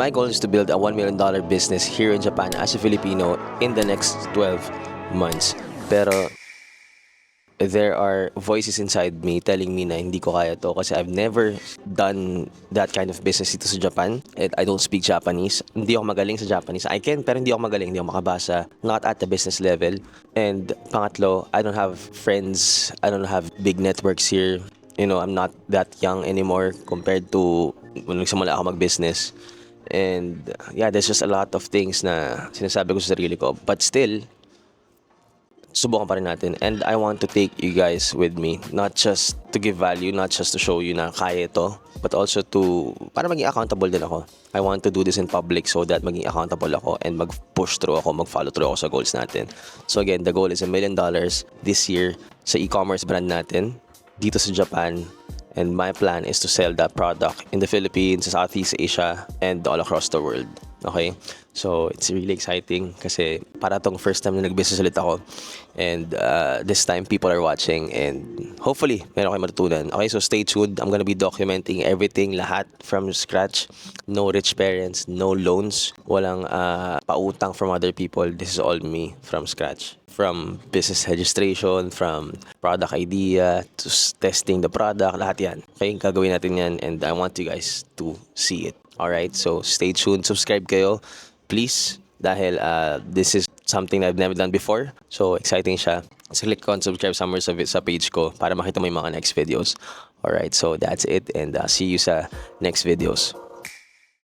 My goal is to build a $1 million business here in Japan as a Filipino in the next 12 months. Pero there are voices inside me telling me na hindi ko kaya to kasi I've never done that kind of business dito sa Japan. And I don't speak Japanese. Hindi ako magaling sa Japanese. I can, pero hindi ako magaling. Hindi ako makabasa. Not at the business level. And pangatlo, I don't have friends. I don't have big networks here. You know, I'm not that young anymore compared to when nagsimula ako mag-business. And yeah, there's just a lot of things na sinasabi ko sa sarili ko. But still, subukan pa rin natin. And I want to take you guys with me. Not just to give value, not just to show you na kaya ito, but also to, para maging accountable din ako. I want to do this in public so that maging accountable ako and mag-push through ako, mag-follow through ako sa goals natin. So again, the goal is $1 million this year sa e-commerce brand natin dito sa Japan. And my plan is to sell that product in the Philippines, Southeast Asia, and all across the world. Okay? So, it's really exciting kasi para tong first time na nag-business ulit ako. And this time, people are watching and hopefully, meron kayo matutunan. Okay, so stay tuned. I'm gonna be documenting everything, lahat from scratch. No rich parents, no loans. Walang pautang from other people. This is all me from scratch. From business registration, from product idea, to testing the product, lahat yan. Okay, gagawin natin yan and I want you guys to see it. Alright, so stay tuned, subscribe kayo, please, dahil this is something I've never done before. So exciting siya. So click on subscribe somewhere sa page ko para makita mo yung mga next videos. Alright, so that's it and see you sa next videos.